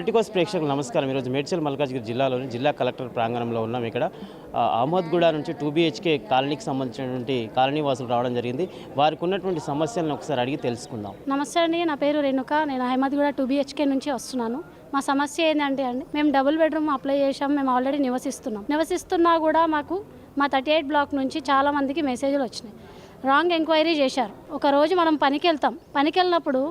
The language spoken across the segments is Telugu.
పొలిటికోస్ ప్రేక్షకులకు నమస్కారం. ఈరోజు మేడ్చల్ మల్కాజ్గిరి జిల్లాలోని జిల్లా కలెక్టర్ ప్రాంగణంలో ఉన్నాం. ఇక్కడ అహ్మద్గూడ నుంచి 2BHK కాలనీకి సంబంధించినటువంటి కాలనీ వాసులు రావడం జరిగింది. వారికి ఉన్నటువంటి సమస్యలను ఒకసారి అడిగి తెలుసుకుందాం. నమస్తే అండి, నా పేరు రేణుక. నేను అహ్మద్గూడ 2BHK నుంచి వస్తున్నాను. మా సమస్య ఏంటంటే మేము డబుల్ బెడ్రూమ్ అప్లై చేసాం. మేము ఆల్రెడీ నివసిస్తున్నా కూడా మాకు మా 38 బ్లాక్ నుంచి చాలామందికి మెసేజ్లు వచ్చినాయి. రాంగ్ ఎంక్వైరీ చేశారు. ఒకరోజు మనం పనికి వెళ్ళినప్పుడు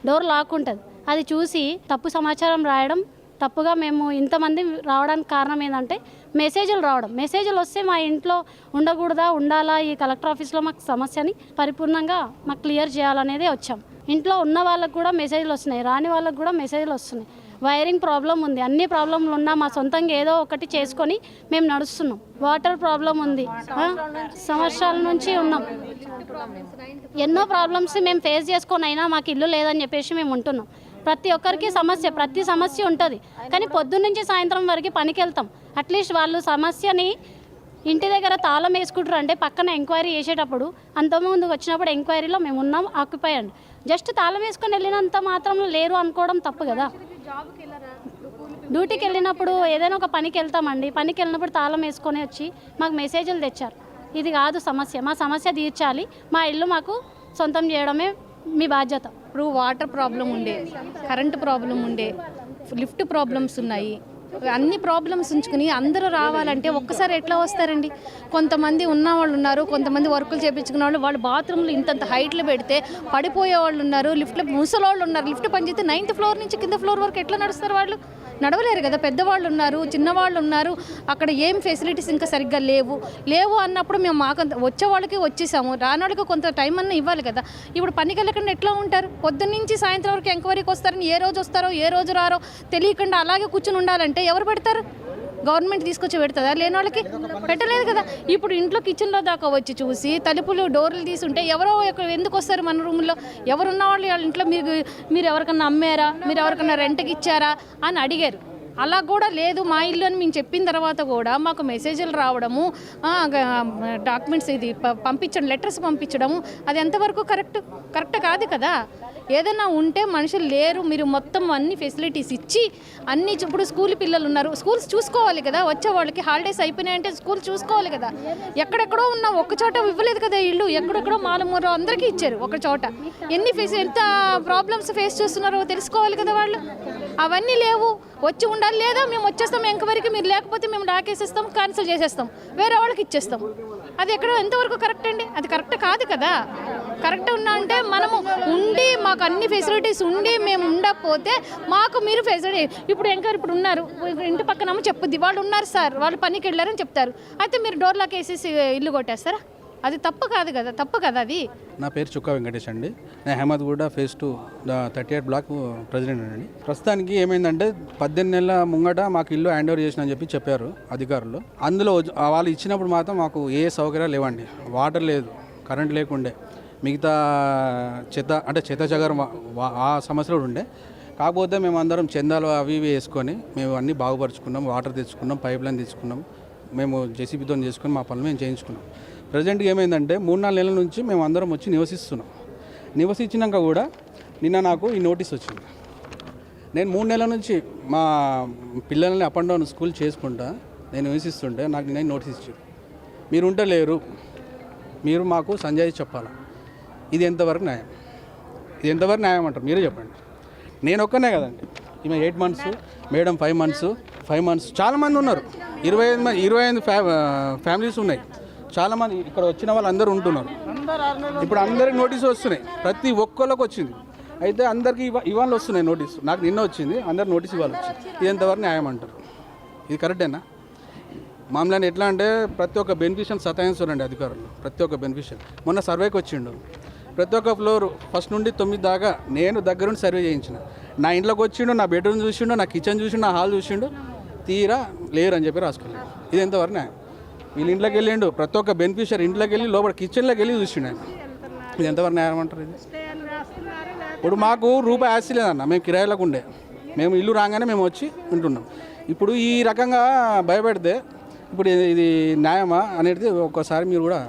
డోర్ లాక్ ఉంటుంది. అది చూసి తప్పు సమాచారం రాయడం తప్పుగా మేము ఇంతమంది రావడానికి కారణం ఏంటంటే మెసేజ్లు వస్తే మా ఇంట్లో ఉండకూడదా, ఉండాలా, ఈ కలెక్టర్ ఆఫీస్లో మాకు సమస్యని పరిపూర్ణంగా మాకు క్లియర్ చేయాలనేదే వచ్చాం. ఇంట్లో ఉన్న వాళ్ళకు కూడా మెసేజ్లు వస్తున్నాయి, రాని వాళ్ళకు కూడా మెసేజ్లు వస్తున్నాయి. వైరింగ్ ప్రాబ్లం ఉంది, అన్ని ప్రాబ్లంలు ఉన్నా మా సొంతంగా ఏదో ఒకటి చేసుకొని మేము నడుస్తున్నాం. వాటర్ ప్రాబ్లం ఉంది, సంవత్సరాల నుంచి ఉన్నాం. ఎన్నో ప్రాబ్లమ్స్ మేము ఫేస్ చేసుకొని అయినా మాకు ఇల్లు లేదని చెప్పేసి మేము ఉంటున్నాం. ప్రతి ఒక్కరికి ప్రతి సమస్య ఉంటుంది. కానీ పొద్దున్న నుంచి సాయంత్రం వరకు పనికి వెళ్తాం. అట్లీస్ట్ వాళ్ళు సమస్యని ఇంటి దగ్గర తాళం వేసుకుంటారు అంటే పక్కన ఎంక్వైరీ చేసేటప్పుడు అంతకుముందు వచ్చినప్పుడు ఎంక్వైరీలో మేము ఉన్నాం, ఆక్యుపై అండి. జస్ట్ తాళం వేసుకొని వెళ్ళినంత మాత్రం లేరు అనుకోవడం తప్పు కదా. డ్యూటీకి వెళ్ళినప్పుడు ఏదైనా ఒక పనికి వెళ్తామండి. పనికి వెళ్ళినప్పుడు తాళం వేసుకొని వచ్చి మాకు మెసేజ్లు తెచ్చారు. ఇది కాదు సమస్య, మా సమస్య తీర్చాలి, మా ఇల్లు మాకు సొంతం చేయడమే మీ బాధ్యత. ఇప్పుడు వాటర్ ప్రాబ్లం ఉండే, కరెంటు ప్రాబ్లం ఉండే, లిఫ్ట్ ప్రాబ్లమ్స్ ఉన్నాయి. అన్ని ప్రాబ్లమ్స్ ఉంచుకుని అందరూ రావాలంటే ఒక్కసారి ఎట్లా వస్తారండి? కొంతమంది ఉన్న వాళ్ళు ఉన్నారు, కొంతమంది వర్కులు చేయించుకున్న వాళ్ళు బాత్రూమ్లు ఇంతంత హైట్లు పెడితే పడిపోయే వాళ్ళు ఉన్నారు, లిఫ్ట్లో ముసలోళ్ళు ఉన్నారు. లిఫ్ట్ పనిచేస్తే 9th ఫ్లోర్ నుంచి కింద ఫ్లోర్ వరకు ఎట్లా నడుస్తారు? వాళ్ళు నడవలేరు కదా. పెద్దవాళ్ళు ఉన్నారు, చిన్నవాళ్ళు ఉన్నారు. అక్కడ ఏం ఫెసిలిటీస్ ఇంకా సరిగ్గా లేవు అన్నప్పుడు మేము మాకు వచ్చే వాళ్ళకి వచ్చేసాము, రాని వాళ్ళకి కొంత టైం అన్నా ఇవ్వాలి కదా. ఇప్పుడు పనికి వెళ్ళకుండా ఎట్లా ఉంటారు? పొద్దున్న నుంచి సాయంత్రం వరకు ఎంక్వైరీకి వస్తారని ఏ రోజు వస్తారో ఏ రోజు రారో తెలియకుండా అలాగే కూర్చుని ఉండాలంటే ఎవరు పెడతారు? గవర్నమెంట్ తీసుకొచ్చి పెడుతుందా? లేని వాళ్ళకి పెట్టలేదు కదా. ఇప్పుడు ఇంట్లో కిచెన్లో దాకా వచ్చి చూసి తలుపులు డోర్లు తీసుంటే ఎవరో ఎందుకు వస్తారు మన రూమ్లో? ఎవరున్న వాళ్ళు వాళ్ళ ఇంట్లో మీరు ఎవరికన్నా అమ్మారా, మీరు ఎవరికన్నా రెంట్కి ఇచ్చారా అని అడిగారు. అలా కూడా లేదు మా ఇల్లు అని మేము చెప్పిన తర్వాత కూడా మాకు మెసేజ్లు రావడము, డాక్యుమెంట్స్ ఇది పంపించడం, లెటర్స్ పంపించడము, అది ఎంతవరకు కరెక్ట్ కాదు కదా. ఏదైనా ఉంటే మనుషులు లేరు, మీరు మొత్తం అన్ని ఫెసిలిటీస్ ఇచ్చి అన్ని. ఇప్పుడు స్కూల్ పిల్లలు ఉన్నారు, స్కూల్స్ చూసుకోవాలి కదా. వచ్చే వాళ్ళకి హాలిడేస్ అయిపోయినాయంటే స్కూల్ చూసుకోవాలి కదా. ఎక్కడెక్కడో ఉన్నా ఒక చోట ఇవ్వలేదు కదా ఇల్లు. ఎక్కడెక్కడో మాలమూరు అందరికీ ఇచ్చారు ఒక చోట. ఎంత ప్రాబ్లమ్స్ ఫేస్ చేస్తున్నారో తెలుసుకోవాలి కదా వాళ్ళు. అవన్నీ లేవు. వచ్చి ఉండాలి, లేదా మేము వచ్చేస్తాం ఎంక్వైరీకి, మీరు లేకపోతే మేము డాకేసేస్తాం, క్యాన్సిల్ చేసేస్తాం, వేరే వాళ్ళకి ఇచ్చేస్తాం. అది ఎక్కడో ఎంతవరకు కరెక్ట్ అండి? అది కరెక్ట్ కాదు కదా. కరెక్ట్ ఉన్నా అంటే మనము ఉండి మాకు అన్ని ఫెసిలిటీస్ ఉండి మేము ఉండకపోతే మాకు మీరు ఫెసిలిటీ ఇప్పుడు ఇప్పుడు ఉన్నారు, ఇంటి పక్కన చెప్పుద్ది వాళ్ళు ఉన్నారు సార్, వాళ్ళు పనికి వెళ్ళారని చెప్తారు. అయితే మీరు డోర్లాక్ వేసేసి ఇల్లు కొట్టేస్తారా? అది తప్పు కాదు కదా, తప్పు కదా అది. నా పేరు చుక్కా వెంకటేష్ అండి. నేను అహ్మద్గూడ phase 2 38 బ్లాక్ ప్రెసిడెంట్ అండి. ప్రస్తుతానికి ఏమైందంటే 18 నెలల ముంగట మాకు ఇల్లు హ్యాండ్ ఓవర్ చేసిన అని చెప్పారు అధికారులు. అందులో వాళ్ళు ఇచ్చినప్పుడు మాత్రం మాకు ఏ సౌకర్యాలు లేవండి. వాటర్ లేదు, కరెంట్ లేకుండే, మిగతా చెత్త చెగారం ఆ సమస్యలు కూడా ఉండే. కాకపోతే మేము అందరం చందాలు అవి ఇవి వేసుకొని మేము అన్నీ బాగుపరుచుకున్నాం. వాటర్ తెచ్చుకున్నాం, పైప్ లైన్ తెచ్చుకున్నాం, మేము జేసీబీతో చేసుకుని మా పనులు మేము చేయించుకున్నాం. ప్రజెంట్గా ఏమైందంటే 3-4 నెలల నుంచి మేము అందరం వచ్చి నివసించినాక కూడా నిన్న నాకు ఈ నోటీస్ వచ్చింది. నేను 3 నెలల నుంచి మా పిల్లల్ని అప్ అండ్ డౌన్ స్కూల్ చేసుకుంటా నేను నివసిస్తుంటే నాకు నిన్న నోటీస్ ఇచ్చారు. మీరు ఉంటలేరు, మీరు మాకు సంజయ్ చెప్పాలా. ఇది ఎంతవరకు న్యాయం? ఇది ఎంతవరకు న్యాయం అంటారు మీరే చెప్పండి. నేను ఒక్కనే కదండి, ఈమె 8 months, మేడం 5 months. చాలామంది ఉన్నారు, 25 ఫ్యామిలీస్ ఉన్నాయి. చాలామంది ఇక్కడ వచ్చిన వాళ్ళు అందరూ ఉంటున్నారు. ఇప్పుడు అందరికి నోటీసు వస్తున్నాయి, ప్రతి ఒక్కళ్ళకి వచ్చింది. అయితే అందరికీ ఇవాళ వస్తున్నాయి నోటీసు. నాకు నిన్న వచ్చింది, అందరు నోటీస్ ఇవ్వాలి వచ్చింది. ఇది ఎంతవరకు న్యాయం అంటారు? ఇది కరెక్టేనా? మామూలు ఎట్లా అంటే ప్రతి ఒక్క బెనిఫిషియల్ సతాయిస్తారండి అధికారులు, ప్రతి ఒక్క బెనిఫిషియల్. మొన్న సర్వేకి వచ్చిండు, ప్రతి ఒక్క ఫ్లోర్ 1 నుండి 9 దాకా నేను దగ్గరుండి సర్వే చేయించిన. నా ఇంట్లోకి వచ్చిండు, నా బెడ్రూమ్ చూసిండు, నా కిచెన్ చూసిండు, నా హాల్ చూసిండు, తీరా లేరు అని చెప్పి రాసుకున్నాడు. ఇది ఎంతవరకు న్యాయం? వీళ్ళ ఇంట్లోకి వెళ్ళిండు, ప్రతి ఒక్క బెనిఫిషియర్ ఇంట్లోకి వెళ్ళి లోపల కిచెన్లోకి వెళ్ళి చూసిండు ఆయన. ఇది ఎంతవరకు న్యాయం అంటారు? ఇది ఇప్పుడు మాకు రూపాయి ఆస్తి లేదన్న, మేము కిరాయిలకు ఉండే, మేము ఇల్లు రాగానే మేము వచ్చి ఉంటున్నాం. ఇప్పుడు ఈ రకంగా భయపెడితే ఇప్పుడు ఇది న్యాయమా అనేది ఒక్కసారి మీరు కూడా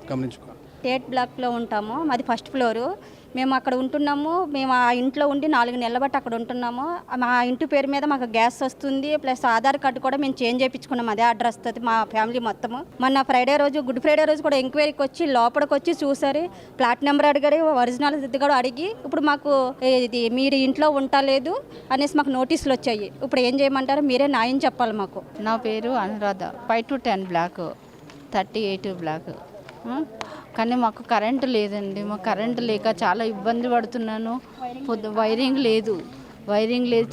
గమనించుకోవాలి. 8 బ్లాక్లో ఉంటాము, మాది 1st ఫ్లోరు. మేము అక్కడ ఉంటున్నాము. మేము ఆ ఇంట్లో ఉండి 4 నెలల బట్టి అక్కడ ఉంటున్నాము. మా ఇంటి పేరు మీద మాకు గ్యాస్ వస్తుంది, ప్లస్ ఆధార్ కార్డు కూడా మేము చేంజ్ చేయించుకున్నాం. అదే అడ్రస్ తోటి మా ఫ్యామిలీ మొత్తము. మొన్న ఫ్రైడే రోజు, గుడ్ ఫ్రైడే రోజు కూడా ఎంక్వైరీకి వచ్చి లోపలికి వచ్చి చూసారు. ప్లాట్ నెంబర్ అడిగారు, ఒరిజినల్ కూడా అడిగి ఇప్పుడు మాకు ఇది మీరు ఇంట్లో ఉండలేదు అనేసి మాకు నోటీసులు వచ్చాయి. ఇప్పుడు ఏం చేయమంటారు, మీరే న్యాయం చెప్పాలి మాకు. నా పేరు అనురాధ. 5 to 10 black, 38 black. కానీ మాకు కరెంటు లేదండి. మాకు కరెంటు లేక చాలా ఇబ్బంది పడుతున్నాను. వైరింగ్ లేదు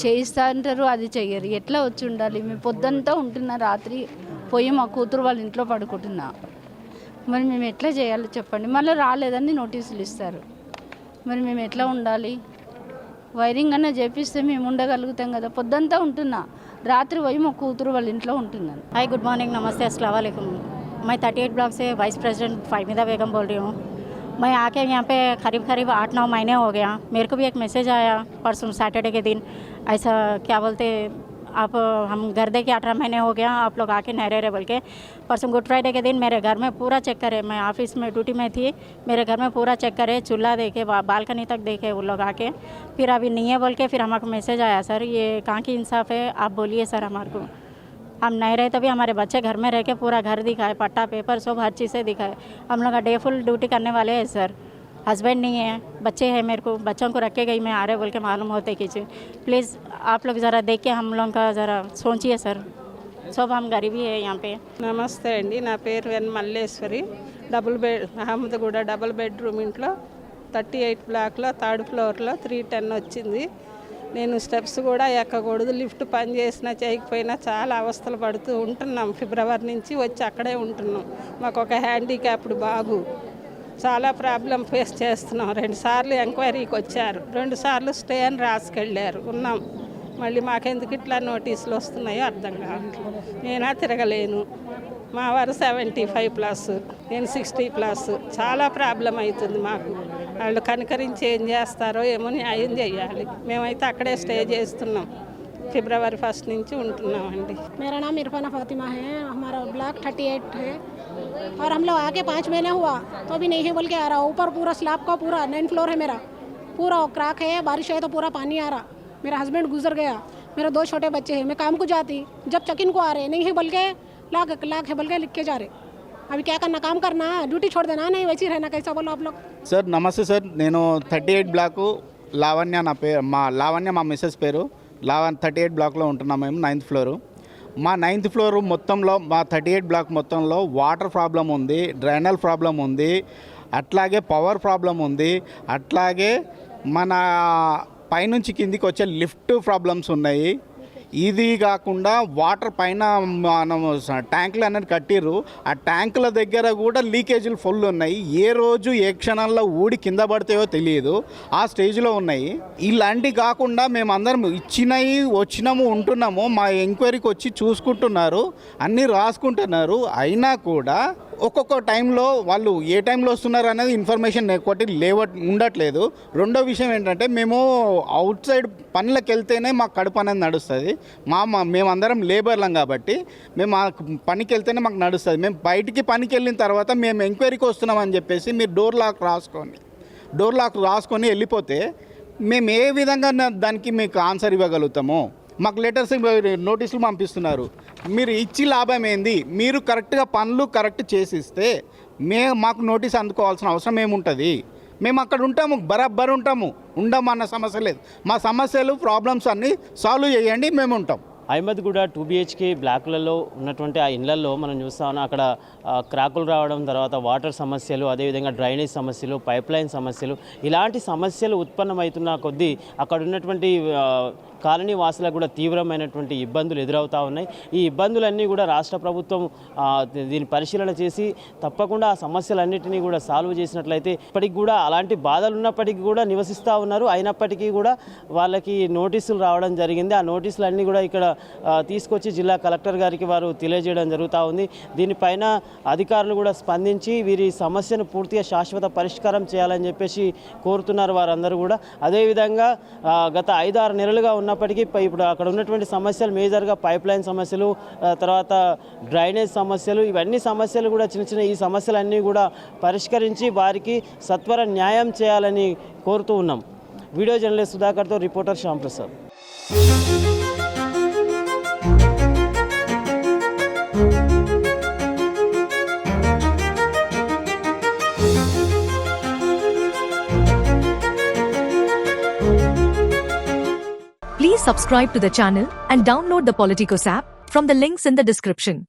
చేయిస్తా అంటారు, అది చెయ్యరు. ఎట్లా వచ్చి ఉండాలి? మేము పొద్దంతా ఉంటున్నా, రాత్రి పోయి మా కూతురు వాళ్ళ ఇంట్లో పడుకుంటున్నా. మరి మేము ఎట్లా చేయాలో చెప్పండి. మళ్ళీ రాలేదని నోటీసులు ఇస్తారు. మరి మేము ఎట్లా ఉండాలి? వైరింగ్ అన్న చేపిస్తే మేము ఉండగలుగుతాం కదా. పొద్దంతా ఉంటున్నా, రాత్రి పోయి మా కూతురు వాళ్ళ ఇంట్లో ఉంటున్నాను. హాయ్, గుడ్ మార్निंग, नमस्ते, अस्सलाम वालेकुम। मैं 38 ब्लॉक से वाइस प्रेसिडेंट फ़ाहिदा बेगम बोल रही हूँ। मैं आके यहाँ पे करीब 8-9 महीने हो गया। मेरे को भी एक मैसेज आया परसों सैटरडे के दिन, ऐसा क्या बोलते आप हम घर दे के 18 महीने हो गया, आप लोग आके नहीं रहे बोल के। परसों गुड फ्राइडे के दिन मेरे घर में पूरा चेक करे, मैं ऑफिस में ड्यूटी में थी, मेरे घर में पूरा चेक करे, चूल्हा देखे, बालकनी तक देखे वो लोग आके। फिर अभी नहीं है बोल के फिर हमको मैसेज आया, सर ये कहाँ की इंसाफ है, आप बोलिए सर हमारे को। हम नहीं रहे तभी हमारे बच्चे घर में रह के पूरा घर दिखाए, पट्टा पेपर सब हर चीज़ से दिखाए। हम लोग डे फुल ड्यूटी करने वाले हैं सर। हस्बैंड नहीं है, बच्चे हैं मेरे को, बच्चों को रख के गई मैं आ रहे बोल के मालूम होते कीजिए। प्लीज़ आप लोग ज़रा देख के हम लोग का ज़रा सोचिए सर, सब हम गरीबी है यहाँ पे। నమస్తే అండి, నా పేరు ఎన్ మల్లేశ్వరి. అహ్మద్గూడ డబుల్ బెడ్రూమ్ ఇంట్లో 38 బ్లాక్లో 3rd ఫ్లోర్లో 310 వచ్చింది. నేను స్టెప్స్ కూడా ఎక్కకూడదు, లిఫ్ట్ పని చేసినా చేయకపోయినా చాలా అవస్థలు పడుతూ ఉంటున్నాం. ఫిబ్రవరి నుంచి వచ్చి అక్కడే ఉంటున్నాం. మాకు ఒక హ్యాండిక్యాప్డ్ బాబు, చాలా ప్రాబ్లం ఫేస్ చేస్తున్నాం. 2 సార్లు ఎంక్వైరీకి వచ్చారు, 2 సార్లు స్టే అని రాసుకెళ్ళారు, ఉన్నాం. మళ్ళీ మాకెందుకు ఇట్లా నోటీసులు వస్తున్నాయో అర్థం కావట్లేదు. నేనా తిరగలేను, మా వారు 75+, నేను 60+. చాలా ప్రాబ్లం అవుతుంది మాకు. వాళ్ళు కనికరించి ఏం చేస్తారో ఏమో న్యాయం చేయాలి. మేమైతే అక్కడే స్టే చేస్తున్నాం, ఫిబ్రవరి 1 నుంచి ఉంటున్నామండి. मेरा नाम इरफाना फातिमा है, हमारा ब्लॉक 38 है और हम लोग आके 5 महीने हुआ तो अभी नहीं है बोल के आ रहा। ऊपर पूरा स्लैब का पूरा 9 फ्लोर है मेरा, पूरा क्रैक है, बारिश है तो पूरा पानी आ रहा। मेरा हस्बैंड गुजर गया, मेरे 2 छोटे बच्चे हैं, मैं काम को जाती, जब चेक-इन को आ रहे नहीं है बोल के लाख है बोल के लिख के जा रहे। अभी क्या करना, काम करना, ड्यूटी छोड़ देना, नहीं वैसे ही रहना, कैसा बोलो आप लोग। సార్ నమస్తే సార్, నేను 38 బ్లాకు లావణ్య, నా పేరు లావణ్య, మా మిస్సెస్ పేరు 38 బ్లాక్లో ఉంటున్నాం మేము, 9th ఫ్లోరు. మా 9th ఫ్లోర్ మొత్తంలో, మా 38 బ్లాక్ మొత్తంలో వాటర్ ప్రాబ్లం ఉంది, డ్రైనల్ ప్రాబ్లం ఉంది, అట్లాగే పవర్ ప్రాబ్లం ఉంది, అట్లాగే మన పైనుంచి కిందికి వచ్చే లిఫ్ట్ ప్రాబ్లమ్స్ ఉన్నాయి. ఇది కాకుండా వాటర్ పైన మనం ట్యాంకులు అనేది కట్టిర్రు, ఆ ట్యాంకుల దగ్గర కూడా లీకేజీలు ఫుల్ ఉన్నాయి. ఏ రోజు ఏ క్షణంలో ఊడి కింద పడతాయో తెలియదు, ఆ స్టేజ్లో ఉన్నాయి. ఇలాంటివి కాకుండా మేమందరం ఇచ్చినవి వచ్చినాము ఉంటున్నాము, మా ఎంక్వైరీకి వచ్చి చూసుకుంటున్నారు, అన్నీ రాసుకుంటున్నారు. అయినా కూడా ఒక్కొక్క టైంలో వాళ్ళు ఏ టైంలో వస్తున్నారు అనేది ఇన్ఫర్మేషన్ ఒకటి ఉండట్లేదు. రెండో విషయం ఏంటంటే, మేము అవుట్ సైడ్ పనులకు వెళ్తేనే మాకు కడుపు అనేది నడుస్తుంది. మేమందరం లేబర్లం కాబట్టి మేము ఆ పనికి వెళ్తేనే మాకు నడుస్తుంది. మేము బయటికి పనికి వెళ్ళిన తర్వాత మేము ఎంక్వైరీకి వస్తున్నామని చెప్పేసి మీరు డోర్ లాక్ రాసుకొని వెళ్ళిపోతే మేము ఏ విధంగా దానికి మీకు ఆన్సర్ ఇవ్వగలుగుతాము? మాకు లెటర్స్, నోటీసులు పంపిస్తున్నారు. మీరు ఇచ్చి లాభం ఏంది? మీరు కరెక్ట్గా పనులు కరెక్ట్ చేసిస్తే మాకు నోటీస్ అందుకోవాల్సిన అవసరం ఏముంటుంది? మేము అక్కడ ఉంటాము, బరాబర్ ఉంటాము, ఉండమన్న సమస్య లేదు. మా సమస్యలు ప్రాబ్లమ్స్ అన్నీ సాల్వ్ చేయండి, మేము ఉంటాం. అహ్మద్గూడ 2 BHK బ్లాకులలో ఉన్నటువంటి ఆ ఇళ్లలో మనం చూస్తా ఉన్నాం, అక్కడ క్రాకులు రావడం, తర్వాత వాటర్ సమస్యలు, అదేవిధంగా డ్రైనేజ్ సమస్యలు, పైప్ లైన్ సమస్యలు, ఇలాంటి సమస్యలు ఉత్పన్నమవుతున్న కొద్దీ అక్కడ ఉన్నటువంటి కాలనీ వాసులకు కూడా తీవ్రమైనటువంటి ఇబ్బందులు ఎదురవుతూ ఉన్నాయి. ఈ ఇబ్బందులన్నీ కూడా రాష్ట్ర ప్రభుత్వం దీని పరిశీలన చేసి తప్పకుండా ఆ సమస్యలన్నింటినీ కూడా సాల్వ్ చేసినట్లయితే, ఇప్పటికి కూడా అలాంటి బాధలు ఉన్నప్పటికీ కూడా నివసిస్తూ ఉన్నారు. అయినప్పటికీ కూడా వాళ్ళకి నోటీసులు రావడం జరిగింది. ఆ నోటీసులు అన్నీ కూడా ఇక్కడ తీసుకొచ్చి జిల్లా కలెక్టర్ గారికి వారు తెలియజేయడం జరుగుతూ ఉంది. దీనిపైన అధికారులు కూడా స్పందించి వీరి సమస్యను పూర్తిగా శాశ్వత పరిష్కారం చేయాలని చెప్పేసి కోరుతున్నారు వారందరూ కూడా. అదేవిధంగా గత 5-6 నెలలుగా ఉన్నప్పటికీ ఇప్పుడు అక్కడ ఉన్నటువంటి సమస్యలు మేజర్గా పైప్ లైన్ సమస్యలు, తర్వాత డ్రైనేజ్ సమస్యలు, ఇవన్నీ సమస్యలు కూడా చిన్న ఈ సమస్యలన్నీ కూడా పరిష్కరించి వారికి సత్వర న్యాయం చేయాలని కోరుతూ ఉన్నాం. వీడియో జర్నలిస్ట్ సుధాకర్తో reporter Shyam Prasad. Please subscribe to the channel and download the Politicos app from the links in the description.